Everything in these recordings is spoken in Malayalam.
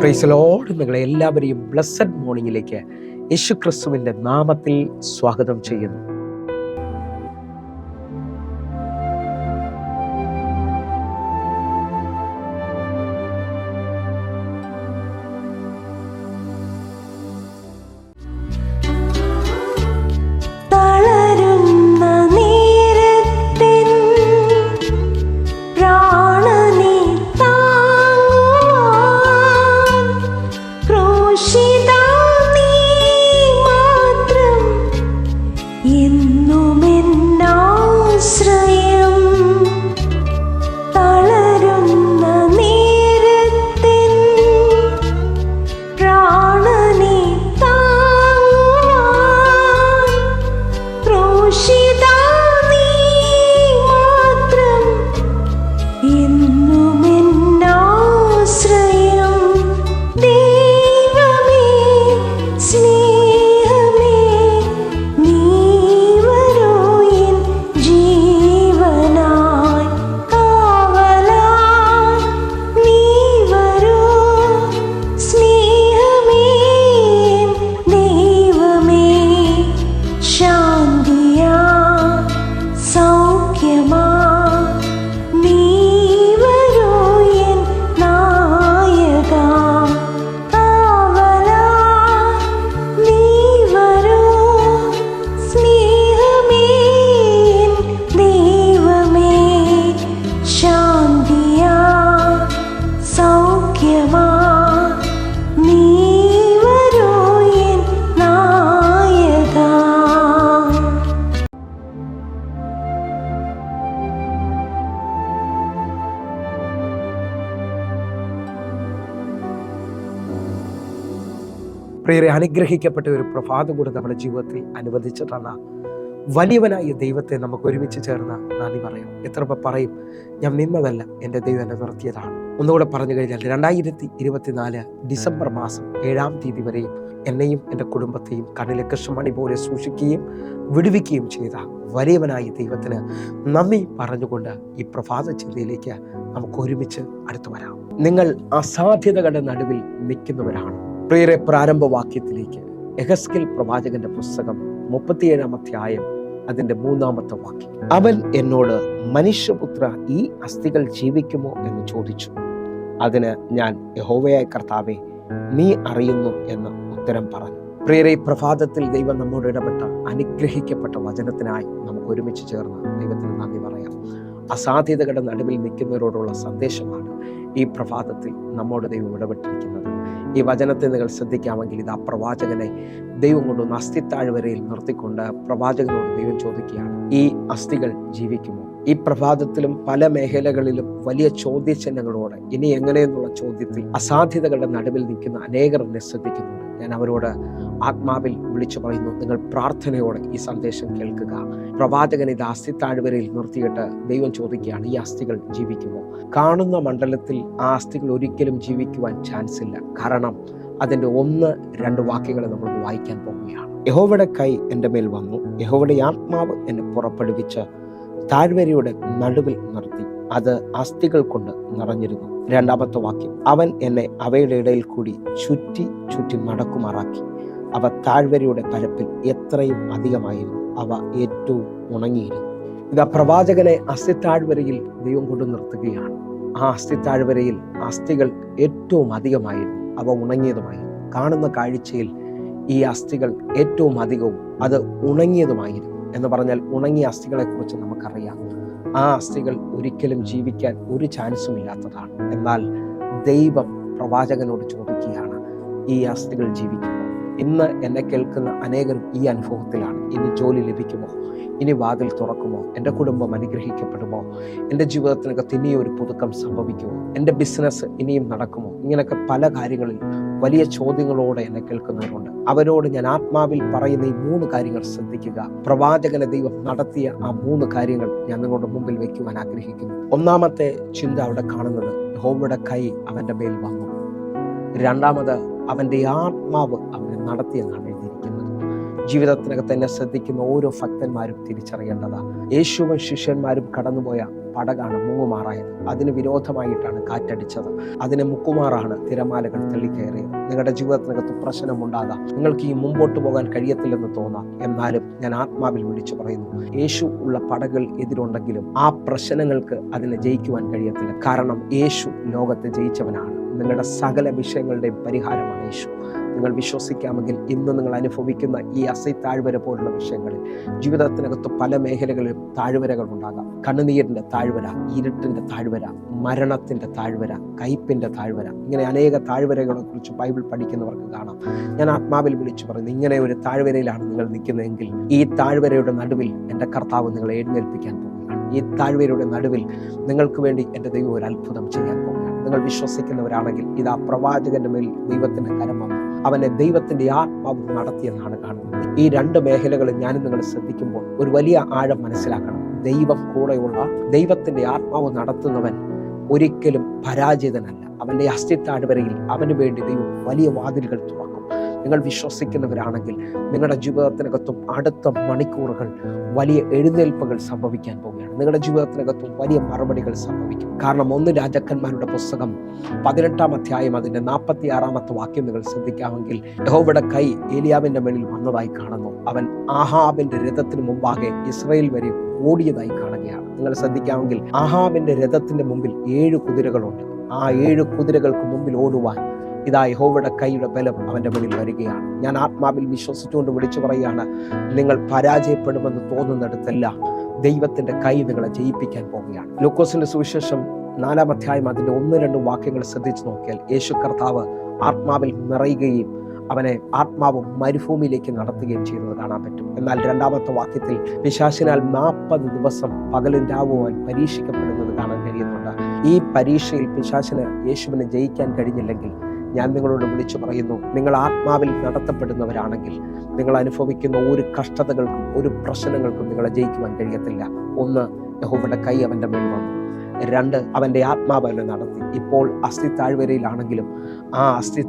Praise Lord. നിങ്ങളെ എല്ലാവരെയും ബ്ലെസ്സഡ് മോർണിംഗിലേക്ക് യേശുക്രിസ്തുവിൻ്റെ നാമത്തിൽ സ്വാഗതം ചെയ്യുന്നു. പ്രിയരെ, അനുഗ്രഹിക്കപ്പെട്ട ഒരു പ്രഭാതം കൂടെ നമ്മുടെ ജീവിതത്തിൽ അനുവദിച്ചിട്ടുള്ള വലിയവനായ ദൈവത്തെ നമുക്ക് ഒരുമിച്ച് ചേർന്ന് നന്ദി പറയാം. എത്ര പറയും, ഞാൻ നിന്നതല്ല, എൻ്റെ ദൈവം എന്നെ നിർത്തിയതാണ്. ഒന്നുകൂടെ പറഞ്ഞു കഴിഞ്ഞാൽ 2024 ഡിസംബർ മാസം 7-ാം തീയതി വരെയും എന്നെയും എൻ്റെ കുടുംബത്തെയും കണ്ണിലെ കൃഷ്ണമണി പോലെ സൂക്ഷിക്കുകയും വിടുവിക്കുകയും ചെയ്ത വലിയവനായ ദൈവത്തിന് നന്ദി പറഞ്ഞുകൊണ്ട് ഈ പ്രഭാത ചിന്തയിലേക്ക് നമുക്ക് ഒരുമിച്ച് അടുത്തു വരാം. നിങ്ങൾ അസാധ്യതകളുടെ നടുവിൽ നിൽക്കുന്നവരാണ്. പ്രിയരെ, പ്രാരംഭവാക്യത്തിലേക്ക് യെഹെസ്കേൽ പ്രവാചകന്റെ പുസ്തകം 37-ാം അധ്യായം അതിന്റെ 3-ാമത്തെ വാക്യം. അവൻ എന്നോട്, മനുഷ്യപുത്ര, ഈ അസ്ഥികൾ ജീവിക്കുമോ എന്ന് ചോദിച്ചു. അതിന് ഞാൻ, യഹോവയായ കർത്താവേ, നീ അറിയുന്നു എന്ന് ഉത്തരം പറഞ്ഞു. പ്രിയരെ, പ്രഭാതത്തിൽ ദൈവം നമ്മോട് ഇടപെട്ട അനുഗ്രഹിക്കപ്പെട്ട വചനത്തിനായി നമുക്ക് ഒരുമിച്ച് ചേർന്ന് ദൈവത്തിന് നന്ദി പറയാം. അസാധ്യതകളുടെ നടുവിൽ നിൽക്കുന്നവരോടുള്ള സന്ദേശമാണ് ഈ പ്രഭാതത്തിൽ നമ്മോട് ദൈവം ഇടപെട്ടിരിക്കുന്നത്. ഈ വചനത്തെ നിങ്ങൾ ശ്രദ്ധിക്കാമെങ്കിൽ ഇത് ആ പ്രവാചകനെ ദൈവം കൊണ്ടൊന്ന് അസ്ഥിത്താഴ്വരയിൽ നിർത്തിക്കൊണ്ട് പ്രവാചകനോട് ദൈവം ചോദിക്കുകയാണ്, ഈ അസ്ഥികൾ ജീവിക്കുമോ? ഈ പ്രഭാതത്തിലും പല മേഖലകളിലും വലിയ ചോദ്യചിഹ്നങ്ങളോടെ ഇനി എങ്ങനെയെന്നുള്ള ചോദ്യത്തിൽ അസാധ്യതകളുടെ നടുവിൽ നിൽക്കുന്ന അനേകർ എന്നെ ശ്രദ്ധിക്കുന്നുണ്ട്. ഞാൻ അവരോട് ആത്മാവിൽ വിളിച്ചു പറയുന്നു, നിങ്ങൾ പ്രാർത്ഥനയോടെ ഈ സന്ദേശം കേൾക്കുക. പ്രവാചകൻ ഇത് അസ്ഥിത്താഴ്വരയിൽ നിർത്തിയിട്ട് ദൈവം ചോദിക്കുകയാണ്, ഈ അസ്ഥികൾ ജീവിക്കുമോ? കാണുന്ന മണ്ഡലത്തിൽ ആ അസ്ഥികൾ ഒരിക്കലും ജീവിക്കുവാൻ ചാൻസ് ഇല്ല. കാരണം അതിൻ്റെ 1-2 വാക്യങ്ങൾ നമ്മൾ വായിക്കാൻ പോവുകയാണ്. യഹോവയുടെ കൈ എൻ്റെ മേൽ വന്നു, യഹോവയുടെ ആത്മാവ് എന്നെ പുറപ്പെടുവിച്ച് താഴ്വരയുടെ നടുവിൽ നിർത്തി, അത് അസ്ഥികൾ കൊണ്ട് നിറഞ്ഞിരുന്നു. 2-ാമത്തെ വാക്യം. അവൻ എന്നെ അവയുടെ ഇടയിൽ കൂടി ചുറ്റി ചുറ്റി നടക്കുമാറാക്കി. അവ താഴ്വരയുടെ പരപ്പിൽ എത്രയും അധികമായിരുന്നു, അവ ഏറ്റവും ഉണങ്ങിയിരുന്നു. ഇതാ പ്രവാചകനെ അസ്ഥിത്താഴ്വരയിൽ ദൈവം കൊണ്ട് നിർത്തുകയാണ്. ആ അസ്ഥിത്താഴ്വരയിൽ അസ്ഥികൾ ഏറ്റവും അധികമായിരുന്നു, അവ ഉണങ്ങിയതുമായിരുന്നു. കാണുന്ന കാഴ്ചയിൽ ഈ അസ്ഥികൾ ഏറ്റവും അധികവും അത് ഉണങ്ങിയതുമായിരുന്നു എന്ന് പറഞ്ഞാൽ, ഉണങ്ങിയ അസ്ഥികളെ കുറിച്ച് നമുക്കറിയാം. ആ അസ്ഥികൾ ഒരിക്കലും ജീവിക്കാൻ ഒരു ചാൻസും ഇല്ലാത്തതാണ്. എന്നാൽ ദൈവം പ്രവാചകനോട് ചോദിക്കുകയാണ്, ഈ അസ്ഥികൾ ജീവിക്കുമോ? ഇന്ന് എന്നെ കേൾക്കുന്ന അനേകരും ഈ അനുഭവത്തിലാണ്. ഇനി ജോലി ലഭിക്കുമോ? ഇനി വാതിൽ തുറക്കുമോ? എൻ്റെ കുടുംബം അനുഗ്രഹിക്കപ്പെടുമോ? എൻ്റെ ജീവിതത്തിനകത്ത് ഇനിയും ഒരു പുതുക്കം സംഭവിക്കുമോ? എൻ്റെ ബിസിനസ് ഇനിയും നടക്കുമോ? ഇങ്ങനെയൊക്കെ പല കാര്യങ്ങളിൽ വലിയ ചോദ്യങ്ങളോടെ എന്നെ കേൾക്കുന്നവരുണ്ട്. അവരോട് ഞാൻ ആത്മാവിൽ പറയുന്ന ഈ 3 കാര്യങ്ങൾ ശ്രദ്ധിക്കുക. പ്രവാചകനെ ദൈവം നടത്തിയ ആ 3 കാര്യങ്ങൾ ഞാൻ നിങ്ങളുടെ മുമ്പിൽ വയ്ക്കുവാൻ ആഗ്രഹിക്കുന്നു. 1-ാമത്തെ ചിന്ത അവിടെ കാണുന്നത്, യഹോവയുടെ കൈ അവൻ്റെ മേൽ വന്നു. 2-ാമത്, അവൻ്റെ ആത്മാവ് അവനെ നടത്തിയെന്നാണ് എഴുതിയിരിക്കുന്നത്. ജീവിതത്തിനകത്ത് എന്നെ ശ്രദ്ധിക്കുന്ന ഓരോ ഭക്തന്മാരും തിരിച്ചറിയേണ്ടതാണ്. യേശുവും ശിഷ്യന്മാരും കടന്നുപോയ പടകാണ് മുങ്ങുമാറായത്. അതിന് വിരോധമായിട്ടാണ് കാറ്റടിച്ചത്. അതിന് മുക്കുമാറാണ് തിരമാലകൾ തള്ളിക്കയറിയത്. നിങ്ങളുടെ ജീവിതത്തിനകത്ത് പ്രശ്നമുണ്ടാകാം. നിങ്ങൾക്ക് ഈ മുമ്പോട്ട് പോകാൻ കഴിയത്തില്ലെന്ന് തോന്നാം. എന്നാലും ഞാൻ ആത്മാവിൽ വിളിച്ചു പറയുന്നു, യേശു ഉള്ള പടകൾ എതിരുണ്ടെങ്കിലും ആ പ്രശ്നങ്ങൾക്ക് അതിനെ ജയിക്കുവാൻ കഴിയത്തില്ല. കാരണം യേശു ലോകത്തെ ജയിച്ചവനാണ്. നിങ്ങളുടെ സകല വിഷയങ്ങളുടെയും പരിഹാരമാണ് യേശു. നിങ്ങൾ വിശ്വസിക്കാമെങ്കിൽ ഇന്ന് നിങ്ങൾ അനുഭവിക്കുന്ന ഈ താഴ്വര പോലുള്ള വിഷയങ്ങളിൽ ജീവിതത്തിനകത്ത് പല മേഖലകളിലും താഴ്വരകൾ ഉണ്ടാകാം. കണ്ണുനീരിൻ്റെ താഴ്വര, ഇരുട്ടിൻ്റെ താഴ്വര, മരണത്തിൻ്റെ താഴ്വര, കയ്പിൻ്റെ താഴ്വര, ഇങ്ങനെ അനേക താഴ്വരകളെ കുറിച്ച് ബൈബിൾ പഠിക്കുന്നവർക്ക് കാണാം. ഞാൻ ആത്മാവിൽ വിളിച്ചു പറയുന്നു, ഇങ്ങനെ ഒരു താഴ്വരയിലാണ് നിങ്ങൾ നിൽക്കുന്നതെങ്കിൽ ഈ താഴ്വരയുടെ നടുവിൽ എൻ്റെ കർത്താവ് നിങ്ങളെ എഴുന്നേൽപ്പിക്കാൻ പോകുകയാണ്. ഈ താഴ്വരയുടെ നടുവിൽ നിങ്ങൾക്ക് വേണ്ടി എൻ്റെ ദൈവം ഒരു അത്ഭുതം ചെയ്യാൻ പോകുകയാണ്. നിങ്ങൾ വിശ്വസിക്കുന്നവരാണെങ്കിൽ ഇതാ പ്രവാചകന്റെ മേൽ ദൈവത്തിന്റെ കരം വന്നു, അവനെ ദൈവത്തിന്റെ ആത്മാവ് നടത്തിയെന്നാണ് കാണുന്നത്. ഈ രണ്ട് മേഖലകളും ഞാനും നിങ്ങൾ ശ്രദ്ധിക്കുമ്പോൾ ഒരു വലിയ ആഴം മനസ്സിലാക്കണം. ദൈവം കൂടെയുള്ള ദൈവത്തിന്റെ ആത്മാവ് നടത്തുന്നവൻ ഒരിക്കലും പരാജിതനല്ല. അവന്റെ താഴ്വരയിൽ അവന് വേണ്ടി ദൈവം വലിയ വാതിലുകൾ തുറക്കും. നിങ്ങൾ വിശ്വസിക്കുന്നവരാണെങ്കിൽ നിങ്ങളുടെ ജീവിതത്തിനകത്തും അടുത്ത മണിക്കൂറുകൾ വലിയ എഴുന്നേൽപ്പുകൾ സംഭവിക്കാൻ പോവുകയാണ്. നിങ്ങളുടെ ജീവിതത്തിനകത്തും വലിയ മറുപടികൾ സംഭവിക്കും. കാരണം 1 രാജാക്കന്മാരുടെ പുസ്തകം 18-ാം അധ്യായം അതിന്റെ 46-ാമത്തെ വാക്യം നിങ്ങൾ ശ്രദ്ധിക്കാമെങ്കിൽ യഹോവയുടെ കൈ ഏലിയാവിന്റെ മേളിൽ വന്നതായി കാണുന്നു. അവൻ ആഹാബിന്റെ രഥത്തിന് മുമ്പാകെ ഇസ്രായേൽ വരെ ഓടിയതായി കാണുകയാണ്. നിങ്ങൾ ശ്രദ്ധിക്കാമെങ്കിൽ ആഹാബിന്റെ രഥത്തിന്റെ മുമ്പിൽ 7 കുതിരകളുണ്ട്. ആ 7 കുതിരകൾക്ക് മുമ്പിൽ ഓടുവാൻ ഇതാ യഹോവയുടെ കൈയുടെ ബലം അവന്റെ മുന്നിൽ വരികയാണ്. ഞാൻ ആത്മാവിൽ വിശ്വസിച്ചുകൊണ്ട് വിളിച്ചു പറയുകയാണ്, നിങ്ങൾ പരാജയപ്പെടുമെന്ന് തോന്നുന്നിടത്തെല്ലാം ദൈവത്തിന്റെ കൈ നിങ്ങളെ ജയിപ്പിക്കാൻ പോവുകയാണ്. ലൂക്കോസിന്റെ സുവിശേഷം 4-ാം അധ്യായം അതിന്റെ 1-2 വാക്യങ്ങൾ ശ്രദ്ധിച്ചു നോക്കിയാൽ യേശു കർത്താവ് ആത്മാവിൽ നിറയുകയും അവനെ ആത്മാവ് മരുഭൂമിയിലേക്ക് നടത്തുകയും ചെയ്യുന്നത് കാണാൻ പറ്റും. എന്നാൽ 2-ാമത്തെ വാക്യത്തിൽ പിശാചിനാൽ 40 ദിവസം പകലും രാവുവാൻ പരീക്ഷിക്കപ്പെടുന്നത് കാണാൻ കഴിയുന്നുണ്ട്. ഈ പരീക്ഷയിൽ പിശാചിന് യേശുവിനെ ജയിക്കാൻ കഴിഞ്ഞില്ലെങ്കിൽ ഞാൻ നിങ്ങളോട് വിളിച്ചു പറയുന്നു, നിങ്ങൾ ആത്മാവിൽ നടത്തപ്പെടുന്നവരാണെങ്കിൽ നിങ്ങൾ അനുഭവിക്കുന്ന ഒരു കഷ്ടതകൾക്കും ഒരു പ്രശ്നങ്ങൾക്കും നിങ്ങളെ ജയിക്കുവാൻ കഴിയത്തില്ല. 1, യഹോവയുടെ കൈ അവന്റെ മേൽ വന്നു. 2, അവന്റെ ആത്മാവ് അവനെ നടത്തി. ഇപ്പോൾ താഴ്വരയിലാണെങ്കിലും ആ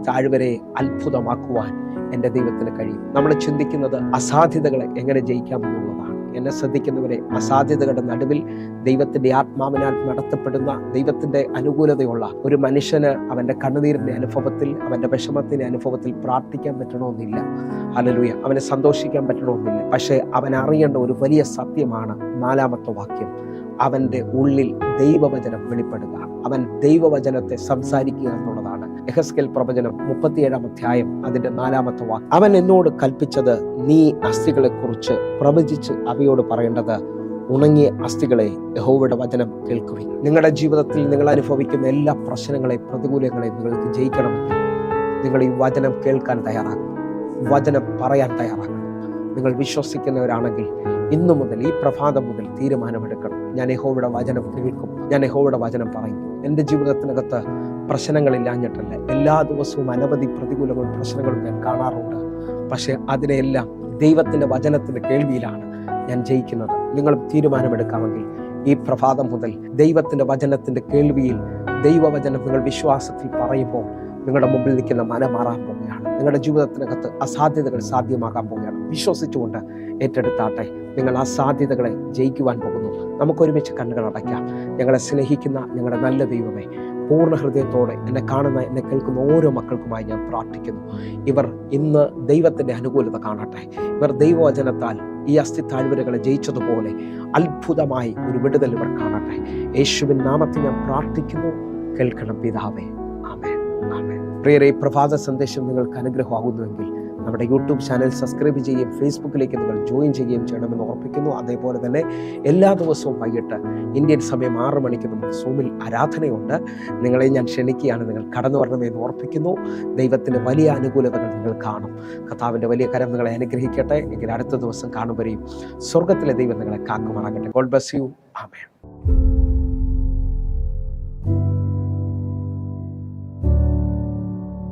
താഴ്വരയെ അത്ഭുതമാക്കുവാൻ എൻ്റെ ദൈവത്തിന് കഴിയും. നമ്മൾ ചിന്തിക്കുന്നത് അസാധ്യതകളെ എങ്ങനെ ജയിക്കാമെന്നുള്ളതാണ്. എന്നെ ശ്രദ്ധിക്കുന്നവരെ, അസാധ്യതകളുടെ നടുവിൽ ദൈവത്തിന്റെ ആത്മാവിനാൽ നടത്തപ്പെടുന്ന ദൈവത്തിന്റെ അനുകൂലതയുള്ള ഒരു മനുഷ്യന് അവന്റെ കണ്ണുനീരിന്റെ അനുഭവത്തിൽ, അവന്റെ വിഷമത്തിന്റെ അനുഭവത്തിൽ പ്രാർത്ഥിക്കാൻ പറ്റണമെന്നില്ല. ഹല്ലേലൂയ, അവനെ സന്തോഷിക്കാൻ പറ്റണമെന്നില്ല. പക്ഷെ അവൻ അറിയേണ്ട ഒരു വലിയ സത്യമാണ് 4-ാമത്തെ വാക്യം. അവന്റെ ഉള്ളിൽ ദൈവവചനം വെളിപ്പെടുക, അവൻ ദൈവവചനത്തെ സംസാരിക്കുക എന്നുള്ളതാണ്. യെഹെസ്കേൽ പ്രവചനം 37-ാം അധ്യായം അതിന്റെ 4-ാമത്തെ വാക്യം. അവൻ എന്നോട് കൽപ്പിച്ചത്, നീ അസ്ഥികളെ കുറിച്ച് പ്രവചിച്ച് അവയോട് പറയേണ്ടത്, ഉണങ്ങിയ അസ്ഥികളെ യഹോവയുടെ വചനം കേൾക്കുവിൻ. നിങ്ങളുടെ ജീവിതത്തിൽ നിങ്ങൾ അനുഭവിക്കുന്ന എല്ലാ പ്രശ്നങ്ങളെയും പ്രതികൂലങ്ങളെയും നിങ്ങൾക്ക് ജയിക്കണമെങ്കിൽ നിങ്ങൾ ഈ വചനം കേൾക്കാൻ തയ്യാറാകണം, വചനം പറയാൻ തയ്യാറാകണം. നിങ്ങൾ വിശ്വസിക്കുന്നവരാണെങ്കിൽ ഇന്നു മുതൽ, ഈ പ്രഭാതം മുതൽ തീരുമാനമെടുക്കണം. ഞാൻ യഹോവയുടെ വചനം കേൾക്കും, ഞാൻ യഹോവയുടെ വചനം പറയും. എൻ്റെ ജീവിതത്തിനകത്ത് പ്രശ്നങ്ങളില്ലാഞ്ഞിട്ടല്ല, എല്ലാ ദിവസവും അനവധി പ്രതികൂലങ്ങളും പ്രശ്നങ്ങളും ഞാൻ കാണാറുണ്ട്. പക്ഷെ അതിനെല്ലാം ദൈവത്തിൻ്റെ വചനത്തിൻ്റെ കേൾവിയിലാണ് ഞാൻ ജയിക്കുന്നത്. നിങ്ങൾ തീരുമാനമെടുക്കാമെങ്കിൽ ഈ പ്രഭാതം മുതൽ ദൈവത്തിൻ്റെ വചനത്തിൻ്റെ കേൾവിയിൽ ദൈവവചനം നിങ്ങൾ വിശ്വാസത്തിൽ പറയുമ്പോൾ നിങ്ങളുടെ മുമ്പിൽ നിൽക്കുന്ന മന മാറാൻ പോവുകയാണ്. നിങ്ങളുടെ ജീവിതത്തിനകത്ത് അസാധ്യതകൾ സാധ്യമാകാൻ പോവുകയാണ്. വിശ്വസിച്ചുകൊണ്ട് ഏറ്റെടുത്താട്ടെ. നിങ്ങൾ ആ സാധ്യതകളെ ജയിക്കുവാൻ പോകുന്നു. നമുക്കൊരുമിച്ച് കണ്ണുകൾ അടയ്ക്കാം. ഞങ്ങളെ സ്നേഹിക്കുന്ന ഞങ്ങളുടെ നല്ല ദൈവമേ, പൂർണ്ണ ഹൃദയത്തോടെ എന്നെ കാണുന്ന, എന്നെ കേൾക്കുന്ന ഓരോ മക്കൾക്കുമായി ഞാൻ പ്രാർത്ഥിക്കുന്നു. ഇവർ ഇന്ന് ദൈവത്തിൻ്റെ അനുകൂലത കാണട്ടെ. ഇവർ ദൈവവചനത്താൽ ഈ താഴ്വരകളെ ജയിച്ചതുപോലെ അത്ഭുതമായി ഒരു വിടുതൽ ഇവർ കാണട്ടെ. യേശുവിൻ നാമത്തിൽ ഞാൻ പ്രാർത്ഥിക്കുന്നു. കേൾക്കണം പിതാവേ. ആമേൻ, ആമേൻ. പ്രിയരെ, ഈ പ്രഭാത സന്ദേശം നിങ്ങൾക്ക് അനുഗ്രഹമാകുന്നുവെങ്കിൽ നമ്മുടെ യൂട്യൂബ് ചാനൽ സബ്സ്ക്രൈബ് ചെയ്യുകയും ഫേസ്ബുക്കിലേക്ക് നിങ്ങൾ ജോയിൻ ചെയ്യുകയും ചെയ്യണമെന്ന് ഓർപ്പിക്കുന്നു. അതേപോലെ തന്നെ എല്ലാ ദിവസവും വൈകിട്ട് ഇന്ത്യൻ സമയം 6 മണിക്ക് നമുക്ക് സൂമിൽ ആരാധനയുണ്ട്. നിങ്ങളെ ഞാൻ ക്ഷണിക്കുകയാണ്, നിങ്ങൾ കടന്നു വരണമെന്ന് ഓർപ്പിക്കുന്നു. ദൈവത്തിൻ്റെ വലിയ അനുകൂലതകൾ നിങ്ങൾ കാണും. കർത്താവിൻ്റെ വലിയ കരം നിങ്ങളെ അനുഗ്രഹിക്കട്ടെ. എങ്കിൽ അടുത്ത ദിവസം കാണുമ്പോഴേയും സ്വർഗത്തിലെ ദൈവം നിങ്ങളെ കാക്കുമാറാകട്ടെ. God bless you. ആമേൻ.